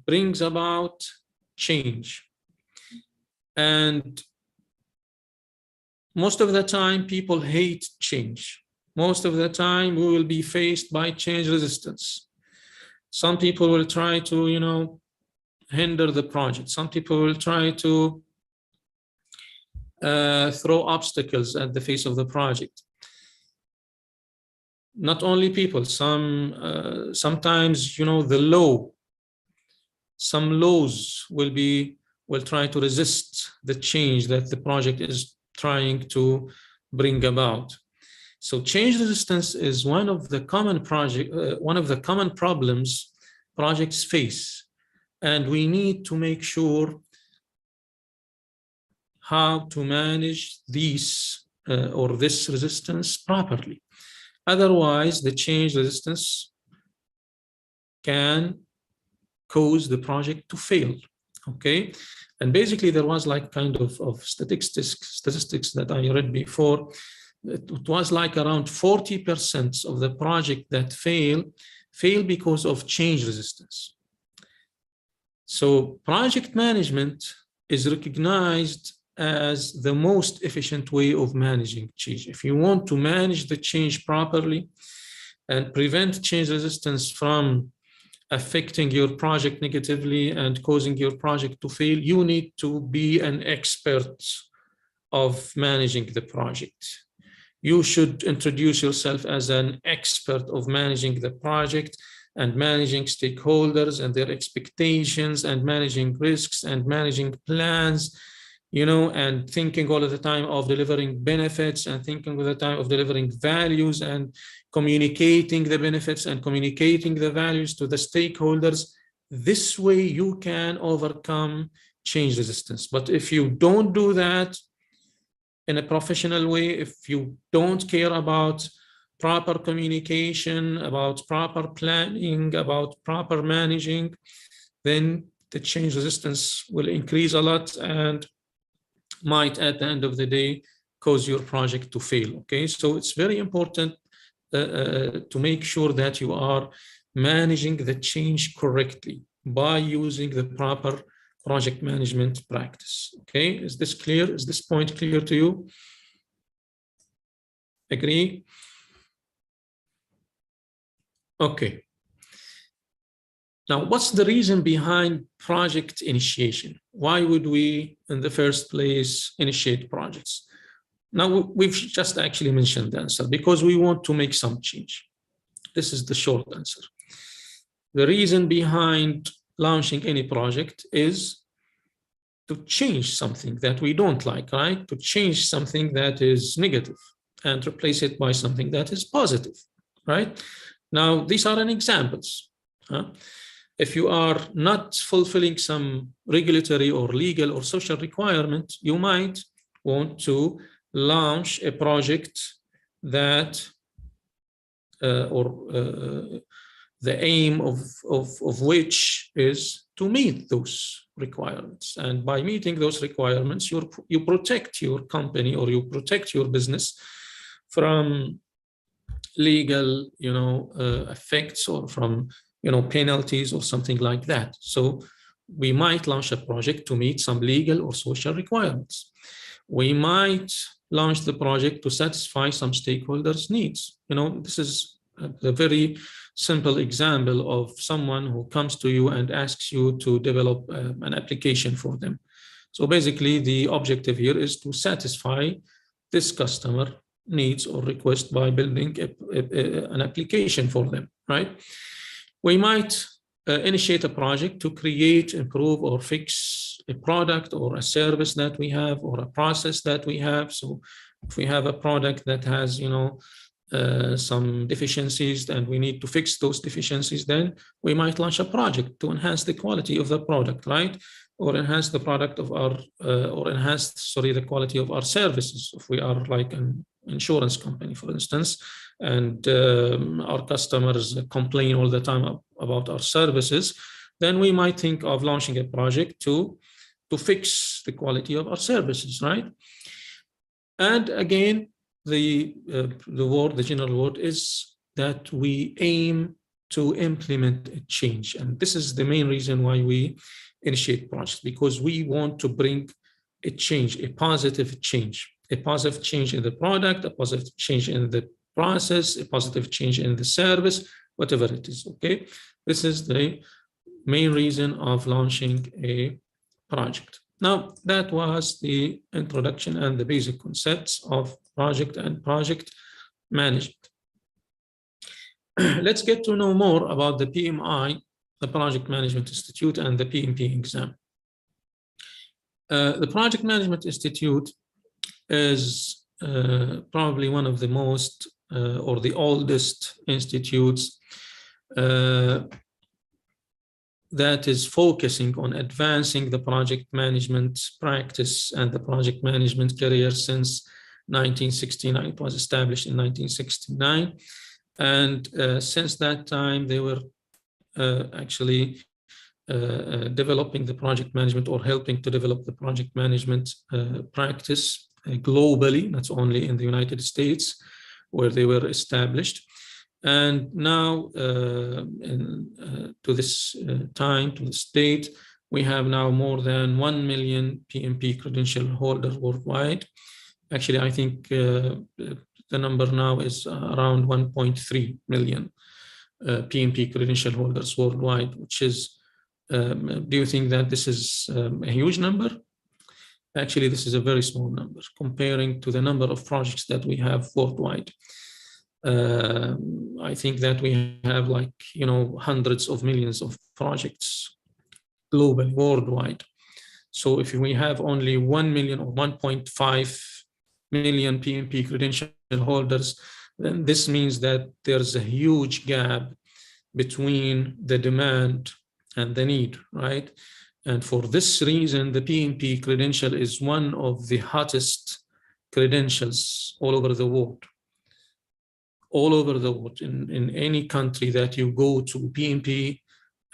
brings about change, and most of the time people hate change. Most of the time we will be faced by change resistance. Some people will try to, you know, hinder the project. Some people will try to throw obstacles at the face of the project. Not only people, sometimes, you know, the law, some laws will try to resist the change that the project is trying to bring about. So change resistance is one of the common problems projects face, and we need to make sure how to manage this resistance properly. Otherwise, the change resistance can cause the project to fail. Okay, and basically there was like kind of statistics that I read before. It was like around 40% of the project that fail because of change resistance. So project management is recognized as the most efficient way of managing change. If you want to manage the change properly and prevent change resistance from affecting your project negatively and causing your project to fail, you need to be an expert of managing the project. You should introduce yourself as an expert of managing the project and managing stakeholders and their expectations and managing risks and managing plans, you know, and thinking all of the time of delivering benefits and thinking all the time of delivering values and communicating the benefits and communicating the values to the stakeholders. This way you can overcome change resistance. But if you don't do that in a professional way, if you don't care about proper communication, about proper planning, about proper managing, then the change resistance will increase a lot and might, at the end of the day, cause your project to fail. Okay, so it's very important to make sure that you are managing the change correctly by using the proper project management practice. Okay, is this clear? Is this point clear to you? Agree? Okay. Now, what's the reason behind project initiation? Why would we, in the first place, initiate projects? Now, we've just actually mentioned the answer, because we want to make some change. This is the short answer. The reason behind launching any project is to change something that we don't like, right? To change something that is negative and replace it by something that is positive, right? Now, these are examples. If you are not fulfilling some regulatory or legal or social requirement, you might want to launch a project that the aim of which is to meet those requirements. And by meeting those requirements, you protect your company or you protect your business from legal, effects, or from, penalties or something like that. So we might launch a project to meet some legal or social requirements. We might launch the project to satisfy some stakeholders' needs. This is a very simple example of someone who comes to you and asks you to develop an application for them. So basically, the objective here is to satisfy this customer needs or request by building an application for them, right? We might initiate a project to create, improve, or fix a product or a service that we have or a process that we have. So if we have a product that has, some deficiencies and we need to fix those deficiencies, then we might launch a project to enhance the quality of the product, right? Or enhance the product of our, the quality of our services. If we are like an insurance company, for instance, and our customers complain all the time about our services, then we might think of launching a project to fix the quality of our services, right? And again, the general word is that we aim to implement a change. And this is the main reason why we initiate projects, because we want to bring a change, a positive change in the product, a positive change in the process, a positive change in the service, whatever it is, okay? This is the main reason of launching a project. Now, that was the introduction and the basic concepts of project and project management. Let's get to know more about the PMI, the Project Management Institute, and the Pmp exam. The Project Management Institute is probably one of the most or the oldest institutes that is focusing on advancing the project management practice and the project management career since 1969. It was established in 1969. And since that time, they were actually developing the project management or helping to develop the project management practice globally, not only in the United States, where they were established. And now, to this time, to this date, we have now more than 1 million PMP credential holders worldwide. Actually, I think the number now is around 1.3 million PMP credential holders worldwide, which is, do you think that this is a huge number? Actually, this is a very small number comparing to the number of projects that we have worldwide. I think that we have, like, you know, hundreds of millions of projects globally, worldwide. So if we have only 1 million or 1.5 million PMP credential holders, then this means that there's a huge gap between the demand and the need, right? And for this reason, the PMP credential is one of the hottest credentials all over the world. All over the world, in any country that you go to, PMP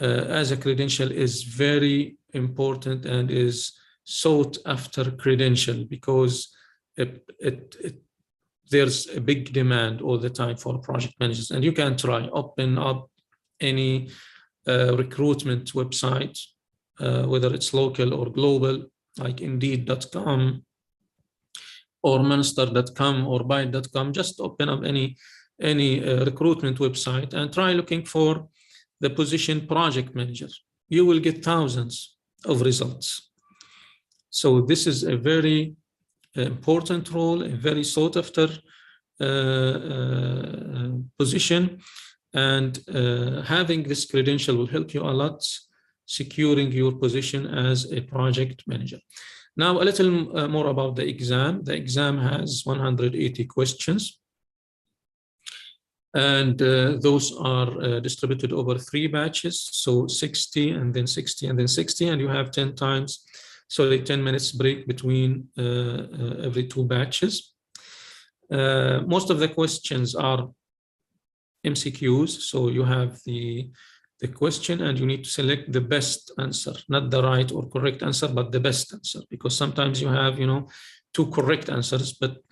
as a credential is very important and is sought after credential because there's a big demand all the time for project managers. And you can try, open up any recruitment website, whether it's local or global, like Indeed.com or Monster.com or Byte.com. Just open up any recruitment website and try looking for the position project manager. You will get thousands of results. So this is a very important role, a very sought after position, and having this credential will help you a lot securing your position as a project manager. Now, a little more about the exam. The exam has 180 questions. And those are distributed over 3 batches, so 60 and then 60 and then 60, and you have 10 times, so the 10 minutes break between every 2 batches. Most of the questions are MCQs, so you have the question and you need to select the best answer, not the right or correct answer, but the best answer, because sometimes you have, you know, 2 correct answers, but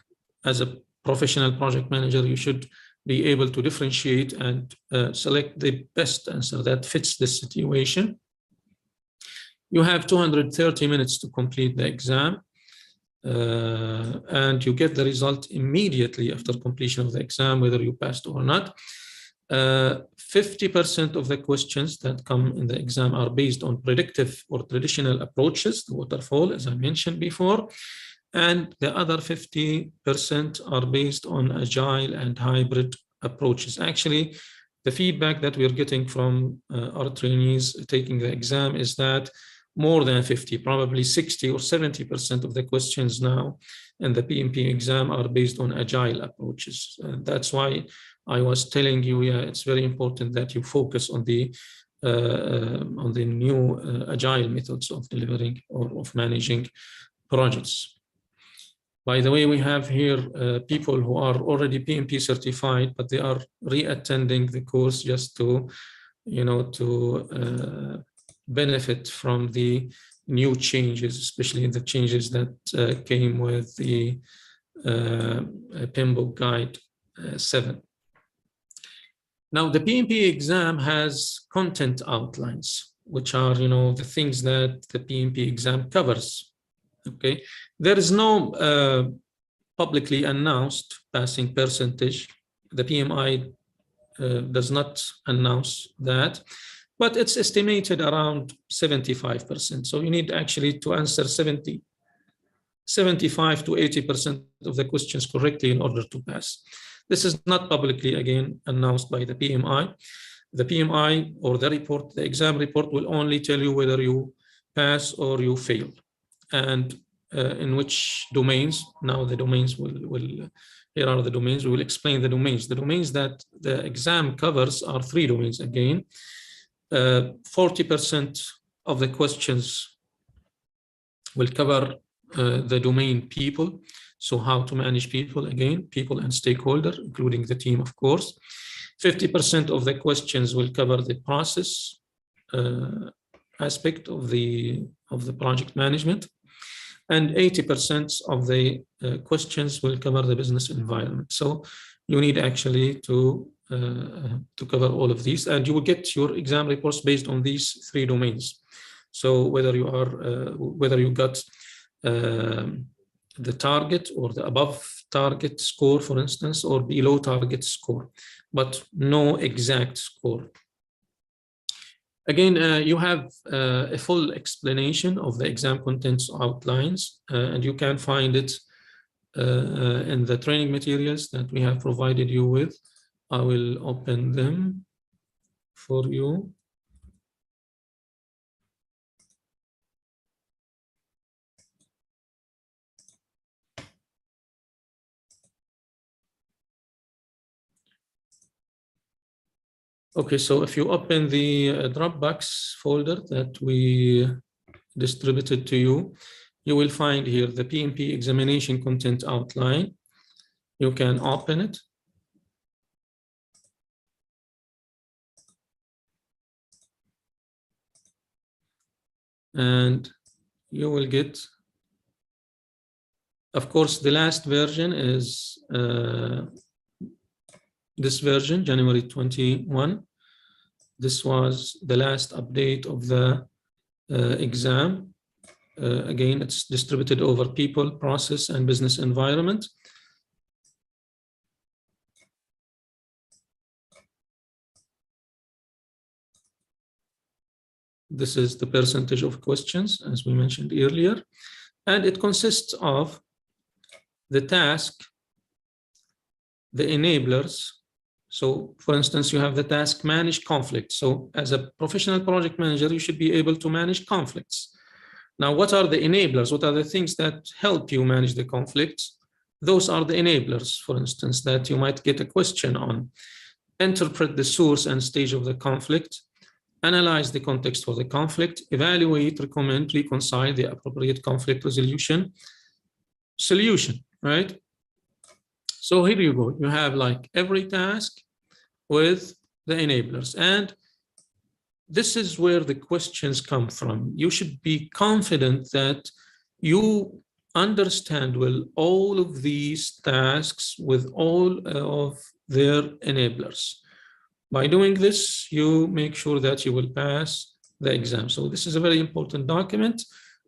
as a professional project manager, you should be able to differentiate and select the best answer that fits the situation. You have 230 minutes to complete the exam, and you get the result immediately after completion of the exam, whether you passed or not. 50% of the questions that come in the exam are based on predictive or traditional approaches, the waterfall, as I mentioned before. And the other 50% are based on agile and hybrid approaches. Actually, the feedback that we're getting from our trainees taking the exam is that more than 50, probably 60 or 70% of the questions now in the PMP exam are based on agile approaches. And that's why I was telling you, yeah, it's very important that you focus on the new agile methods of delivering or of managing projects. By the way, we have here people who are already PMP certified, but they are re-attending the course just to, you know, to benefit from the new changes, especially the changes that came with the PMBOK Guide 7. Now, the PMP exam has content outlines, which are, you know, the things that the PMP exam covers. Okay, there is no publicly announced passing percentage. The PMI does not announce that, but it's estimated around 75%. So you need actually to answer 75 to 80% of the questions correctly in order to pass. This is not publicly, again, announced by the PMI. The PMI or the report, the exam report, will only tell you whether you pass or you fail, and in which domains. Now the domains here are the domains. We will explain the domains. The domains that the exam covers are 3 domains again. 40% of the questions will cover the domain people. So how to manage people, again, people and stakeholder, including the team, of course. 50% of the questions will cover the process aspect of the project management, and 80% of the questions will cover the business environment. So you need actually to cover all of these, and you will get your exam reports based on these 3 domains. So whether you got the target or the above target score, for instance, or below target score, but no exact score. Again, you have a full explanation of the exam contents outlines, and you can find it in the training materials that we have provided you with. I will open them for you. Okay, so if you open the Dropbox folder that we distributed to you, you will find here the PMP examination content outline. You can open it. And you will get, of course, the last version is this version, January 21. This was the last update of the exam. Again, it's distributed over people, process, and business environment. This is the percentage of questions, as we mentioned earlier. And it consists of the task, the enablers. So, for instance, you have the task manage conflict. So as a professional project manager, you should be able to manage conflicts. Now, what are the enablers? What are the things that help you manage the conflicts? Those are the enablers, for instance, that you might get a question on. Interpret the source and stage of the conflict, analyze the context for the conflict, evaluate, recommend, reconcile the appropriate conflict resolution solution, right? So here you go. You have like every task with the enablers. And this is where the questions come from. You should be confident that you understand well all of these tasks with all of their enablers. By doing this, you make sure that you will pass the exam. So this is a very important document.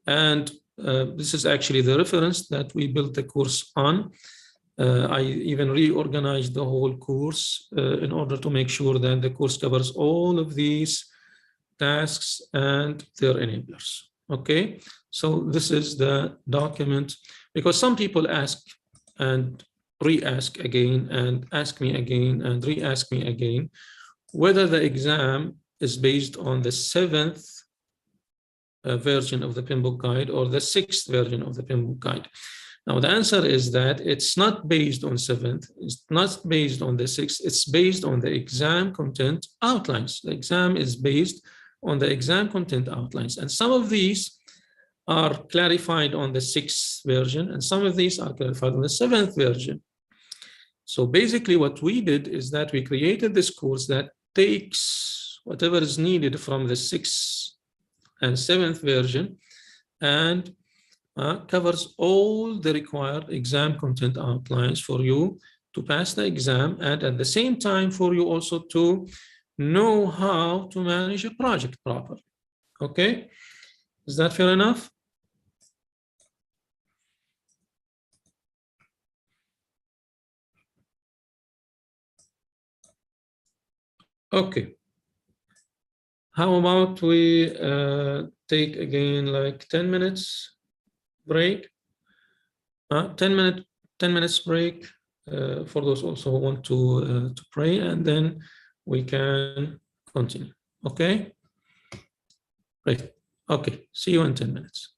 And this is actually the reference that we built the course on. I even reorganized the whole course in order to make sure that the course covers all of these tasks and their enablers. Okay, so this is the document, because some people ask and re-ask again and ask me again and re-ask me again whether the exam is based on the 7th version of the Pinbook guide or the 6th version of the Pinbook guide. Now, the answer is that it's not based on 7th, it's not based on the 6th, it's based on the exam content outlines. The exam is based on the exam content outlines. And some of these are clarified on the 6th version, and some of these are clarified on the 7th version. So basically what we did is that we created this course that takes whatever is needed from the 6th and 7th version and covers all the required exam content outlines for you to pass the exam, and at the same time for you also to know how to manage a project properly. Okay, is that fair enough? Okay. How about we take again like 10 minutes break? 10 minutes break for those also who want to pray, and then we can continue. Okay? Great. Okay. See you in 10 minutes.